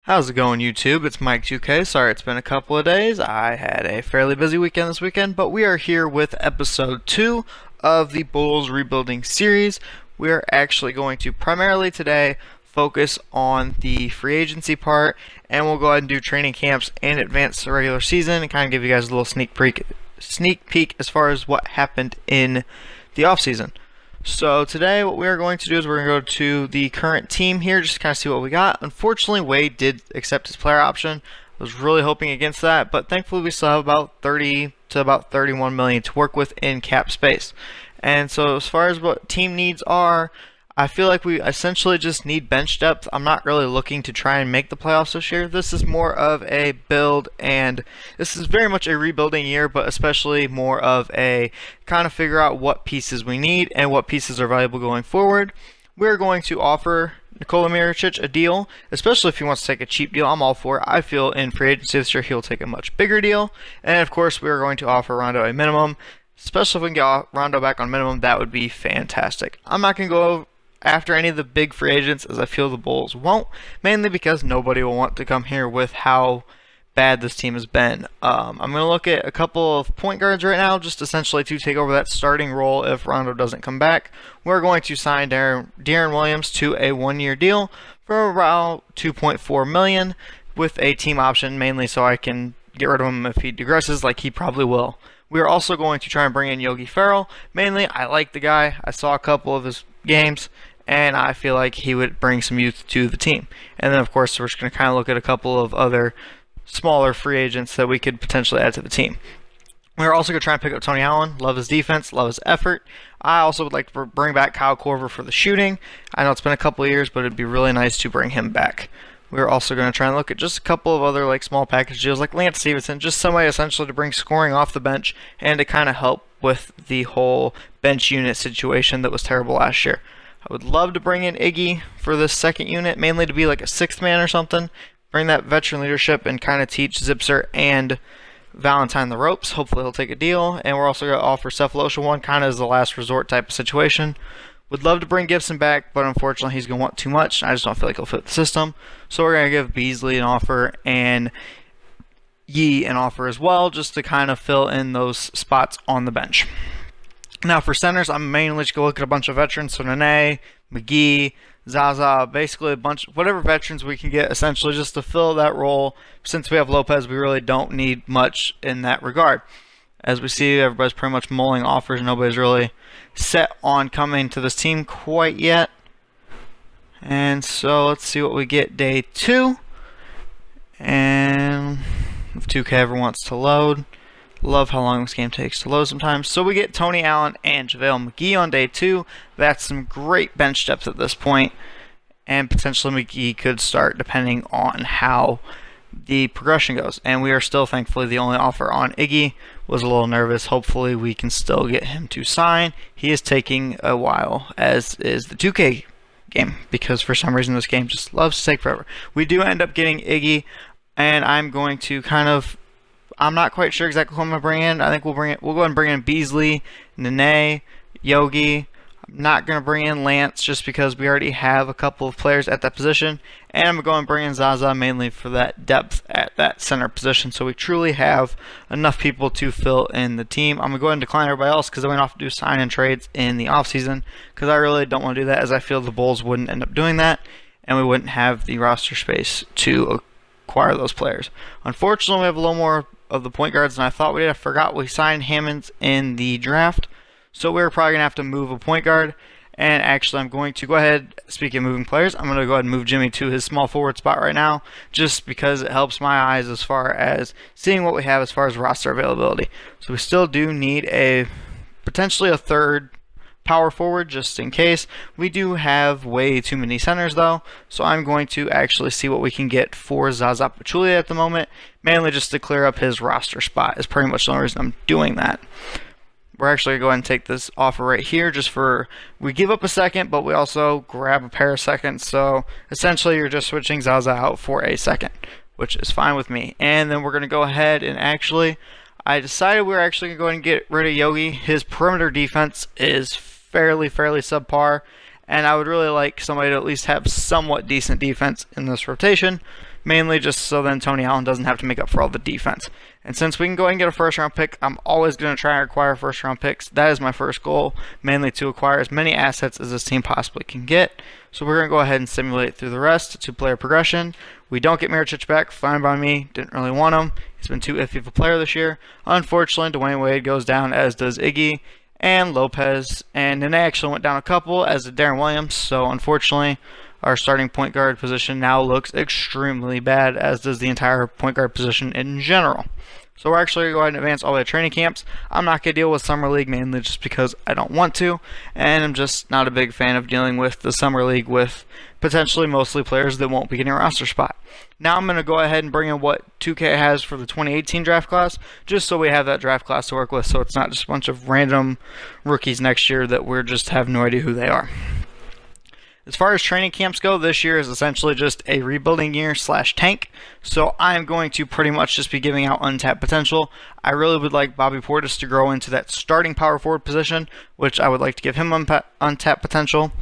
How's it going, YouTube? It's Mike2K. Sorry it's been a couple of days. I had a fairly busy weekend this weekend, but we are here with episode 2 of the Bulls Rebuilding Series. We are actually going to primarily today focus on the free agency part, and we'll go ahead and do training camps and advance the regular season and kind of give you guys a little sneak peek as far as what happened in the offseason. So today what we are going to do is we're going to go to the current team here just to kind of see what we got. Unfortunately, Wade did accept his player option. I was really hoping against that, but thankfully we still have about 30 to about 31 million to work with in cap space. And so as far as what team needs are, I feel like we essentially just need bench depth. I'm not really looking to try and make the playoffs this year. This is more of a build, and this is very much a rebuilding year, but especially more of a kind of figure out what pieces we need and what pieces are valuable going forward. We're going to offer Nikola Mirotic a deal, especially if he wants to take a cheap deal. I'm all for it. I feel in free agency this year he'll take a much bigger deal. And of course, we are going to offer Rondo a minimum. Especially if we can get Rondo back on minimum, that would be fantastic. I'm not going to go after any of the big free agents, as I feel the Bulls won't, mainly because nobody will want to come here with how bad this team has been. I'm going to look at a couple of point guards right now, just essentially to take over that starting role if Rondo doesn't come back. We're going to sign De'Aaron Williams to a one-year deal for around $2.4 million with a team option, mainly so I can get rid of him if he digresses, like he probably will. We are also going to try and bring in Yogi Ferrell. Mainly, I like the guy. I saw a couple of his games, and I feel like he would bring some youth to the team. And then, of course, we're just going to kind of look at a couple of other smaller free agents that we could potentially add to the team. We're also going to try and pick up Tony Allen. Love his defense, love his effort. I also would like to bring back Kyle Korver for the shooting. I know it's been a couple of years, but it'd be really nice to bring him back. We're also going to try and look at just a couple of other small package deals like Lance Stevenson, just somebody essentially to bring scoring off the bench and to kind of help with the whole bench unit situation that was terrible last year. I would love to bring in Iggy for this second unit, mainly to be like a sixth man or something. Bring that veteran leadership and kind of teach Zipser and Valentine the ropes. Hopefully he'll take a deal. And we're also going to offer Cephalosha one kind of as the last resort type of situation. Would love to bring Gibson back, but unfortunately he's going to want too much. I just don't feel like he'll fit the system. So we're going to give Beasley an offer and Yee an offer as well, just to kind of fill in those spots on the bench. Now for centers, I'm mainly just going to look at a bunch of veterans. So Nene, McGee, Zaza, basically a bunch, whatever veterans we can get essentially just to fill that role. Since we have Lopez, we really don't need much in that regard. As we see, everybody's pretty much mulling offers. Nobody's really set on coming to this team quite yet. And so let's see what we get day 2. And if 2K ever wants to load. Love how long this game takes to load sometimes. So we get Tony Allen and JaVale McGee on day 2. That's some great bench depth at this point. And potentially McGee could start depending on how the progression goes. And we are still thankfully the only offer on Iggy. Was a little nervous. Hopefully we can still get him to sign. He is taking a while, as is the 2K game, because for some reason this game just loves to take forever. We do end up getting Iggy, and I'm going to I'm not quite sure exactly who I'm going to bring in. I think we'll go ahead and bring in Beasley, Nene, Yogi. I'm not going to bring in Lance just because we already have a couple of players at that position. And I'm going to go and bring in Zaza mainly for that depth at that center position. So we truly have enough people to fill in the team. I'm going to go ahead and decline everybody else because then we don't have to do sign and trades in the offseason. Because I really don't want to do that, as I feel the Bulls wouldn't end up doing that. And we wouldn't have the roster space to acquire those players. Unfortunately, we have a little more of the point guards than I thought we did. I forgot we signed Hammonds in the draft. So we're probably going to have to move a point guard. And actually, I'm going to go ahead, speaking of moving players, I'm going to go ahead and move Jimmy to his small forward spot right now, just because it helps my eyes as far as seeing what we have as far as roster availability. So we still do need potentially a third power forward, just in case. We do have way too many centers, though, so I'm going to actually see what we can get for Zaza Pachulia at the moment, mainly just to clear up his roster spot is pretty much the only reason I'm doing that. We're actually going to go ahead and take this offer right here we give up a second, but we also grab a pair of seconds. So essentially you're just switching Zaza out for a second, which is fine with me. And then we're going to go ahead and I decided we're actually going to go ahead and get rid of Yogi. His perimeter defense is fairly subpar, and I would really like somebody to at least have somewhat decent defense in this rotation. mainly just so then Tony Allen doesn't have to make up for all the defense. And since we can go ahead and get a first round pick, I'm always going to try and acquire first round picks. That is my first goal, mainly to acquire as many assets as this team possibly can get. So we're going to go ahead and simulate through the rest to player progression. We don't get Mirotic back, fine by me, didn't really want him. He's been too iffy of a player this year. Unfortunately, Dwayne Wade goes down, as does Iggy and Lopez. And then they actually went down a couple, as did Darren Williams. So unfortunately, our starting point guard position now looks extremely bad, as does the entire point guard position in general. So we're actually going to go ahead and advance all the way to training camps. I'm not going to deal with Summer League, mainly just because I don't want to, and I'm just not a big fan of dealing with the Summer League with potentially mostly players that won't be getting a roster spot. Now I'm going to go ahead and bring in what 2K has for the 2018 draft class, just so we have that draft class to work with, so it's not just a bunch of random rookies next year that we just have no idea who they are. As far as training camps go, this year is essentially just a rebuilding year / tank, so I'm going to pretty much just be giving out untapped potential. I really would like Bobby Portis to grow into that starting power forward position, which I would like to give him untapped potential.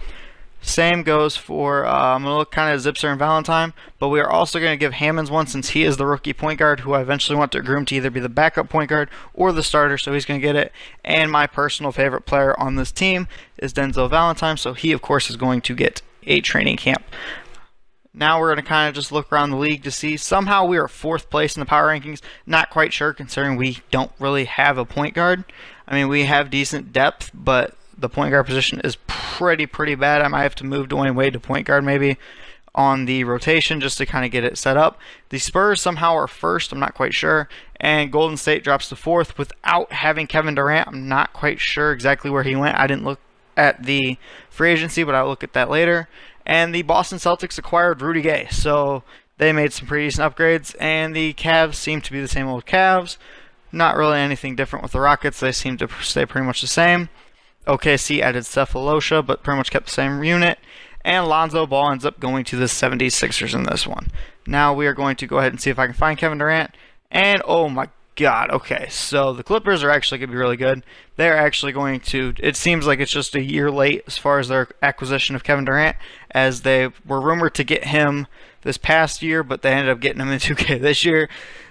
Same goes for, I'm going to look kind of at Zipser and Valentine, but we are also going to give Hammonds one, since he is the rookie point guard who I eventually want to groom to either be the backup point guard or the starter, so he's going to get it. And my personal favorite player on this team is Denzel Valentine, so he of course is going to get a training camp. Now we're going to kind of just look around the league to see. Somehow we are 4th place in the power rankings. Not quite sure, considering we don't really have a point guard. I mean, we have decent depth, but the point guard position is pretty bad. I might have to move Dwayne Wade to point guard maybe on the rotation just to kind of get it set up. The Spurs somehow are 1st, I'm not quite sure, and Golden State drops to 4th without having Kevin Durant. I'm not quite sure exactly where he went. I didn't look at the free agency, but I'll look at that later. And the Boston Celtics acquired Rudy Gay, so they made some pretty decent upgrades, and the Cavs seem to be the same old Cavs. Not really anything different with the Rockets. They seem to stay pretty much the same. OKC added Cephalosha, but pretty much kept the same unit. And Lonzo Ball ends up going to the 76ers in this one. Now we are going to go ahead and see if I can find Kevin Durant. And oh my god, okay, so the Clippers are actually going to be really good. They're actually going to, it seems like it's just a year late as far as their acquisition of Kevin Durant, as they were rumored to get him this past year, but they ended up getting him in 2K this year.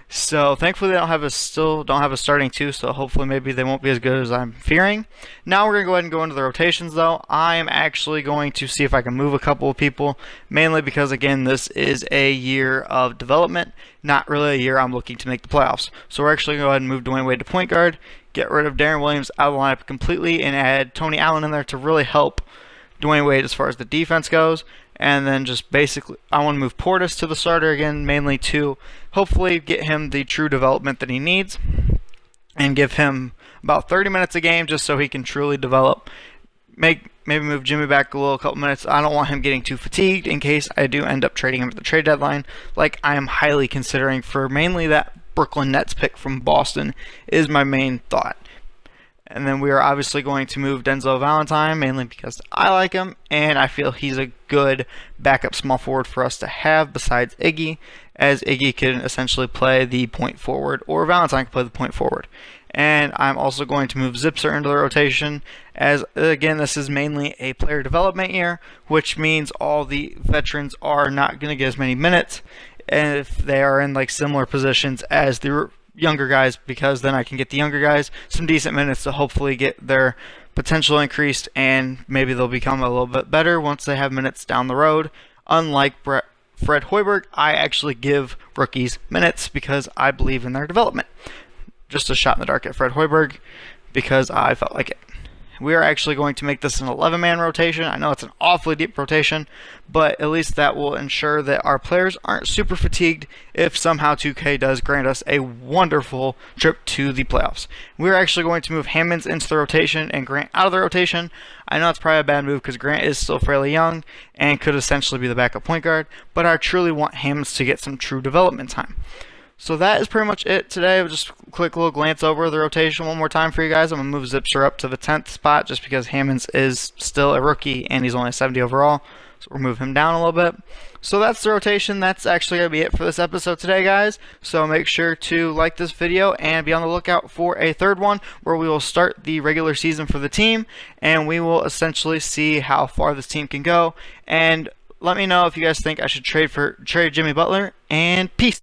So thankfully they still don't have a starting 2, so hopefully maybe they won't be as good as I'm fearing. Now we're going to go ahead and go into the rotations though. I am actually going to see if I can move a couple of people, mainly because again this is a year of development, not really a year I'm looking to make the playoffs. So we're actually going to go ahead and move Dwayne Wade to point guard, get rid of Darren Williams out of the lineup completely, and add Tony Allen in there to really help Dwayne Wade as far as the defense goes. And then just basically, I want to move Portis to the starter again, mainly to hopefully get him the true development that he needs and give him about 30 minutes a game just so he can truly develop. Maybe move Jimmy back a couple minutes. I don't want him getting too fatigued in case I do end up trading him at the trade deadline, like I am highly considering for mainly that Brooklyn Nets pick from Boston is my main thought. And then we are obviously going to move Denzel Valentine, mainly because I like him, and I feel he's a good backup small forward for us to have besides Iggy, as Iggy can essentially play the point forward, or Valentine can play the point forward. And I'm also going to move Zipser into the rotation, as again this is mainly a player development year, which means all the veterans are not going to get as many minutes, and if they are in like similar positions as the younger guys, because then I can get the younger guys some decent minutes to hopefully get their potential increased, and maybe they'll become a little bit better once they have minutes down the road. Unlike Fred Hoiberg, I actually give rookies minutes because I believe in their development. Just a shot in the dark at Fred Hoiberg because I felt like it. We are actually going to make this an 11-man rotation. I know it's an awfully deep rotation, but at least that will ensure that our players aren't super fatigued if somehow 2K does grant us a wonderful trip to the playoffs. We're actually going to move Hammonds into the rotation and Grant out of the rotation. I know it's probably a bad move because Grant is still fairly young and could essentially be the backup point guard, but I truly want Hammonds to get some true development time. So that is pretty much it today. Just a quick little glance over the rotation one more time for you guys. I'm going to move Zipser up to the 10th spot just because Hammonds is still a rookie and he's only 70 overall. So we'll move him down a little bit. So that's the rotation. That's actually going to be it for this episode today, guys. So make sure to like this video and be on the lookout for a third one where we will start the regular season for the team and we will essentially see how far this team can go and Let me know if you guys think I should trade Jimmy Butler, and peace.